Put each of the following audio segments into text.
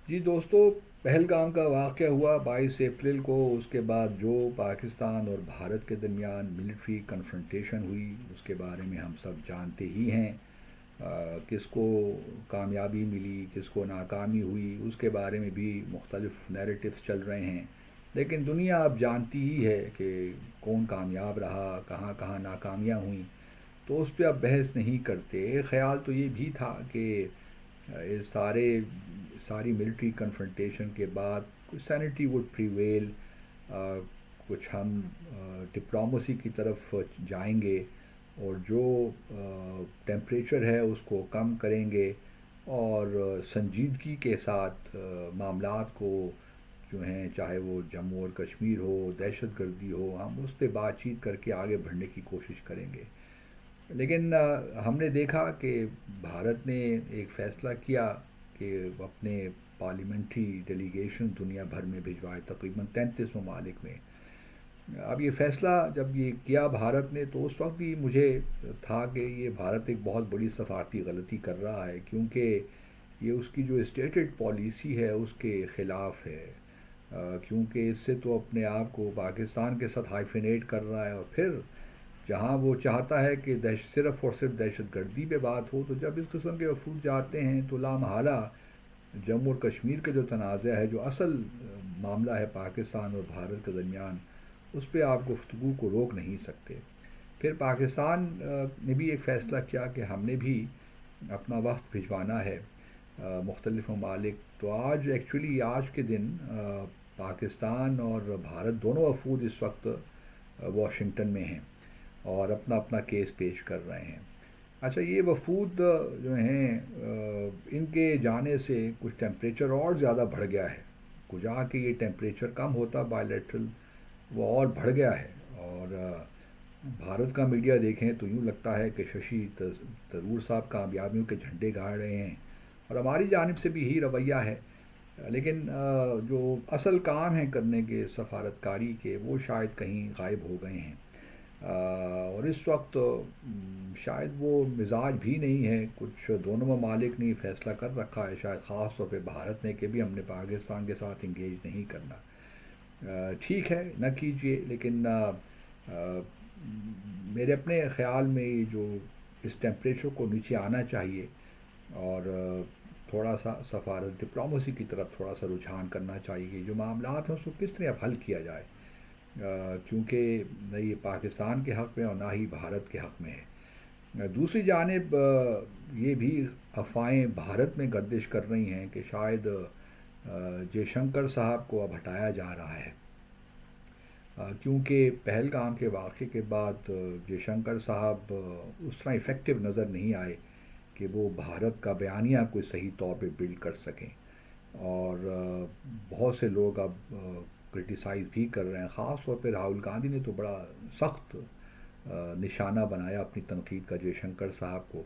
جی دوستو، پہلگام کا واقعہ ہوا 22 اپریل کو. اس کے بعد جو پاکستان اور بھارت کے درمیان ملٹری کنفرنٹیشن ہوئی اس کے بارے میں ہم سب جانتے ہی ہیں. کس کو کامیابی ملی، کس کو ناکامی ہوئی، اس کے بارے میں بھی مختلف نیریٹوز چل رہے ہیں. لیکن دنیا اب جانتی ہی ہے کہ کون کامیاب رہا، کہاں کہاں ناکامیاں ہوئیں. تو اس پہ اب بحث نہیں کرتے. ایک خیال تو یہ بھی تھا کہ یہ ساری ملٹری کنفرنٹیشن کے بعد کچھ سینٹی وڈ پریویل، کچھ ہم ڈپلومسی کی طرف جائیں گے اور جو ٹیمپریچر ہے اس کو کم کریں گے اور سنجیدگی کے ساتھ معاملات کو جو ہیں، چاہے وہ جموں اور کشمیر ہو، دہشت گردی ہو، ہم اس پہ بات چیت کر کے آگے بڑھنے کی کوشش کریں گے. لیکن ہم نے دیکھا کہ بھارت نے ایک فیصلہ کیا کہ اپنے پارلیمنٹری ڈیلیگیشن دنیا بھر میں بھجوائے، تقریباً 33 ممالک میں. اب یہ فیصلہ جب یہ کیا بھارت نے تو اس وقت بھی مجھے تھا کہ یہ بھارت ایک بہت بڑی سفارتی غلطی کر رہا ہے، کیونکہ یہ اس کی جو اسٹیٹڈ پالیسی ہے اس کے خلاف ہے. کیونکہ اس سے تو اپنے آپ کو پاکستان کے ساتھ ہائیفینیٹ کر رہا ہے، اور پھر جہاں وہ چاہتا ہے کہ صرف اور صرف دہشت گردی پہ بات ہو، تو جب اس قسم کے وفود جاتے ہیں تو لامحالہ جموں اور کشمیر کے جو تنازع ہے، جو اصل معاملہ ہے پاکستان اور بھارت کے درمیان، اس پہ آپ گفتگو کو روک نہیں سکتے. پھر پاکستان نے بھی ایک فیصلہ کیا کہ ہم نے بھی اپنا وفد بھجوانا ہے مختلف ممالک. تو آج ایکچولی آج کے دن پاکستان اور بھارت دونوں وفود اس وقت واشنگٹن میں ہیں اور اپنا اپنا کیس پیش کر رہے ہیں. اچھا، یہ وفود جو ہیں ان کے جانے سے کچھ ٹیمپریچر اور زیادہ بڑھ گیا ہے. کجا کہ یہ ٹیمپریچر کم ہوتا بائیلیٹرل، وہ اور بڑھ گیا ہے. اور بھارت کا میڈیا دیکھیں تو یوں لگتا ہے کہ ششی تھرور صاحب کامیابیوں کے جھنڈے گاڑ رہے ہیں، اور ہماری جانب سے بھی یہی رویہ ہے. لیکن جو اصل کام ہیں کرنے کے سفارتکاری کے، وہ شاید کہیں غائب ہو گئے ہیں. اور اس وقت شاید وہ مزاج بھی نہیں ہے. کچھ دونوں ممالک نے فیصلہ کر رکھا ہے، شاید خاص طور پہ بھارت نے، کہ بھی ہم نے پاکستان کے ساتھ انگیج نہیں کرنا. ٹھیک ہے، نہ کیجیے، لیکن میرے اپنے خیال میں یہ جو اس ٹیمپریچر کو نیچے آنا چاہیے، اور تھوڑا سا سفارت ڈپلومسی کی طرف تھوڑا سا رجحان کرنا چاہیے کہ جو معاملات ہیں اس کو کس طرح اب حل کیا جائے. کیونکہ نہ یہ پاکستان کے حق میں اور نہ ہی بھارت کے حق میں ہے. دوسری جانب یہ بھی افواہیں بھارت میں گردش کر رہی ہیں کہ شاید جے شنکر صاحب کو اب ہٹایا جا رہا ہے، کیونکہ پہلگام کے واقعے کے بعد جے شنکر صاحب اس طرح افیکٹو نظر نہیں آئے کہ وہ بھارت کا بیانیہ کوئی صحیح طور پہ بلڈ کر سکیں. اور بہت سے لوگ اب کرٹیسائز بھی کر رہے ہیں. خاص طور پہ راہل گاندھی نے تو بڑا سخت نشانہ بنایا اپنی تنقید کا جے شنکر صاحب کو،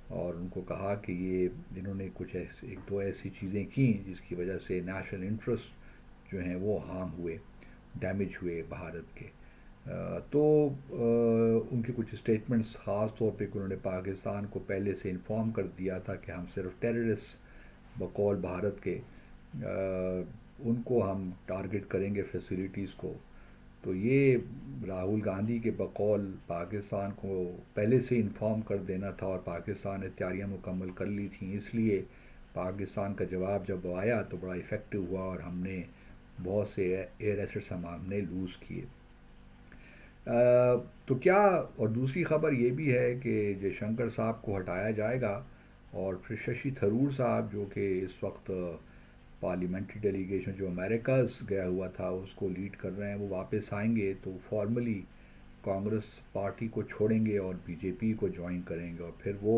اور ان کو کہا کہ یہ انہوں نے کچھ ایک دو ایسی چیزیں کیں جس کی وجہ سے نیشنل انٹرسٹ جو ہیں وہ ہارم ہوئے، ڈیمیج ہوئے بھارت کے. تو ان کے کچھ اسٹیٹمنٹس، خاص طور پہ کہ انہوں نے پاکستان کو پہلے سے انفارم کر دیا تھا کہ ہم صرف ٹیررسٹ بقول بھارت کے ان کو ہم ٹارگٹ کریں گے، فیسلٹیز کو. تو یہ راہل گاندھی کے بقول پاکستان کو پہلے سے انفارم کر دینا تھا، اور پاکستان نے تیاریاں مکمل کر لی تھیں. اس لیے پاکستان کا جواب جب آیا تو بڑا افیکٹو ہوا، اور ہم نے بہت سے ایئر ایسٹس ہم نے لوز کیے. تو کیا، اور دوسری خبر یہ بھی ہے کہ جے شنکر صاحب کو ہٹایا جائے گا، اور پھر ششی تھرور صاحب جو کہ اس وقت پارلیمنٹری ڈیلیگیشن جو امریکاز گیا ہوا تھا اس کو لیڈ کر رہے ہیں، وہ واپس آئیں گے تو فارملی کانگریس پارٹی کو چھوڑیں گے اور بی جے پی کو جوائن کریں گے، اور پھر وہ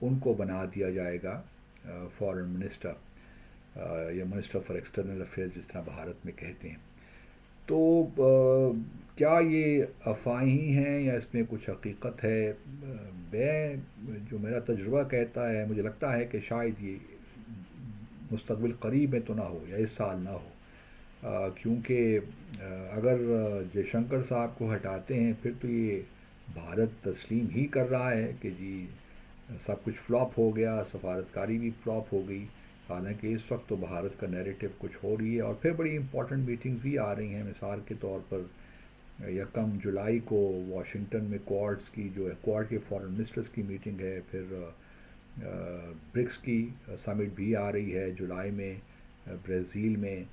ان کو بنا دیا جائے گا فارن منسٹر، یا منسٹر فار ایکسٹرنل افیئر جس طرح بھارت میں کہتے ہیں. تو کیا یہ افواہیں ہی ہیں یا اس میں کچھ حقیقت ہے؟ میں جو میرا تجربہ کہتا ہے، مجھے لگتا ہے کہ شاید یہ مستقبل قریب میں تو نہ ہو، یا اس سال نہ ہو. کیونکہ اگر جے شنکر صاحب کو ہٹاتے ہیں پھر تو یہ بھارت تسلیم ہی کر رہا ہے کہ جی سب کچھ فلاپ ہو گیا، سفارتکاری بھی فلاپ ہو گئی. حالانکہ اس وقت تو بھارت کا نیریٹو کچھ ہو رہی ہے، اور پھر بڑی امپورٹنٹ میٹنگز بھی آ رہی ہیں، مثال کے طور پر 1 جولائی کو واشنگٹن میں کوارڈز کی جو ہے، کوارڈ کے فارن منسٹرز کی میٹنگ ہے، پھر برکس کی سمٹ بھی آ رہی ہے جولائی میں برازیل میں،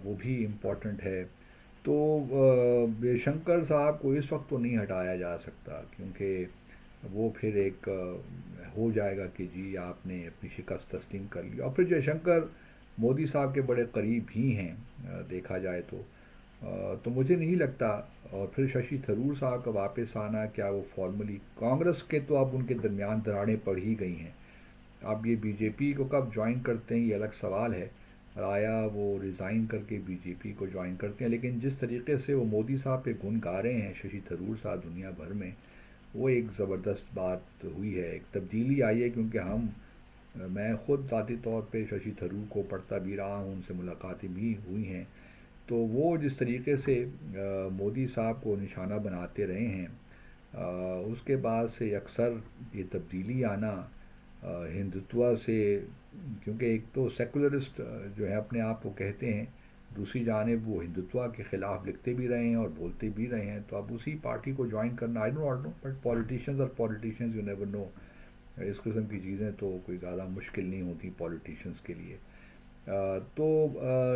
وہ بھی امپورٹنٹ ہے۔ تو بے شنکر صاحب کو اس وقت تو نہیں ہٹایا جا سکتا، کیونکہ وہ پھر ایک ہو جائے گا کہ جی آپ نے اپنی شکست تسلیم کر لی، اور پھر جے شنکر مودی صاحب کے بڑے قریب ہی ہیں دیکھا جائے تو مجھے نہیں لگتا۔ اور پھر ششی تھرور صاحب کا واپس آنا، کیا وہ فارملی کانگریس کے تو اب ان کے درمیان دراڑیں پڑ ہی گئی ہیں، اب یہ بی جے پی کو کب جوائن کرتے ہیں یہ الگ سوال ہے، اور آیا وہ ریزائن کر کے بی جے پی کو جوائن کرتے ہیں، لیکن جس طریقے سے وہ مودی صاحب پہ گن گا رہے ہیں ششی تھرور صاحب دنیا بھر میں، وہ ایک زبردست بات ہوئی ہے، ایک تبدیلی آئی ہے، کیونکہ میں خود ذاتی طور پہ ششی تھرور کو پڑھتا بھی رہا ہوں، ان سے ملاقاتیں بھی ہوئی ہیں، تو وہ جس طریقے سے مودی صاحب کو نشانہ بناتے رہے ہیں، اس کے بعد سے اکثر یہ تبدیلی آنا ہندوتوا سے، کیونکہ ایک تو سیکولرسٹ جو ہے اپنے آپ کو کہتے ہیں، دوسری جانب وہ ہندوتوا کے خلاف لکھتے بھی رہے ہیں اور بولتے بھی رہے ہیں، تو اب اسی پارٹی کو جوائن کرنا، I do not know, but politicians you never know, اس قسم کی چیزیں تو کوئی زیادہ مشکل نہیں ہوتی پولیٹیشینز کے لیے۔ تو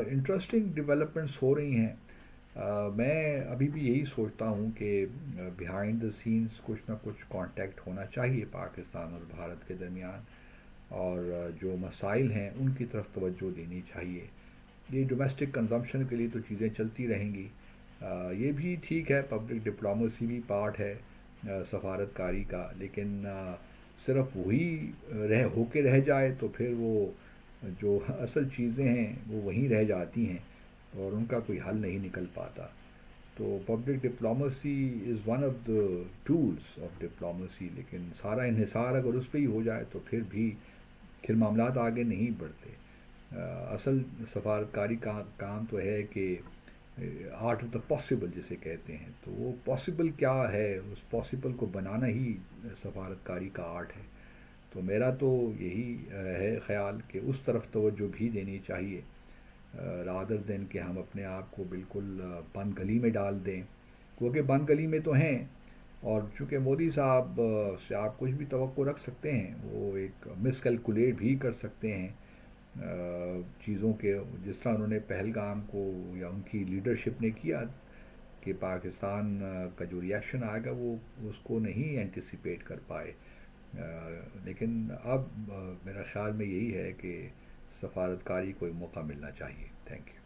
انٹرسٹنگ ڈیولپمنٹس ہو رہی ہیں۔ میں ابھی بھی یہی سوچتا ہوں کہ بیہائنڈ دا سینس کچھ نہ کچھ کانٹیکٹ ہونا چاہیے پاکستان اور بھارت کے درمیان، اور جو مسائل ہیں ان کی طرف توجہ دینی چاہیے۔ یہ ڈومیسٹک کنزمپشن کے لیے تو چیزیں چلتی رہیں گی، یہ بھی ٹھیک ہے، پبلک ڈپلومیسی بھی پارٹ ہے سفارت کاری کا، لیکن صرف وہی ہو کے رہ جائے تو پھر وہ جو اصل چیزیں ہیں وہ وہیں رہ جاتی ہیں، اور ان کا کوئی حل نہیں نکل پاتا۔ تو public diplomacy is one of the tools of diplomacy, لیکن سارا انحصار اگر اس پہ ہی ہو جائے تو پھر معاملات آگے نہیں بڑھتے۔ اصل سفارتکاری کا کام تو ہے کہ آرٹ آف دا پاسبل جسے کہتے ہیں، تو وہ پاسبل کیا ہے، اس پاسبل کو بنانا ہی سفارتکاری کا آرٹ ہے۔ تو میرا تو یہی ہے خیال کہ اس طرف توجہ بھی دینی چاہیے، رادر دین کہ ہم اپنے آپ کو بالکل بند گلی میں ڈال دیں، کیونکہ بند گلی میں تو ہیں، اور چونکہ مودی صاحب سے آپ کچھ بھی توقع رکھ سکتے ہیں، وہ ایک مس کیلکولیٹ بھی کر سکتے ہیں چیزوں کے، جس طرح انہوں نے پہلگام کو یا ان کی لیڈرشپ نے کیا کہ پاکستان کا جو ریئیکشن آئے گا وہ اس کو نہیں اینٹیسپیٹ کر پائے، لیکن اب میرا خیال میں یہی ہے کہ سفارتکاری کو ایک موقع ملنا چاہیے۔ Thank you.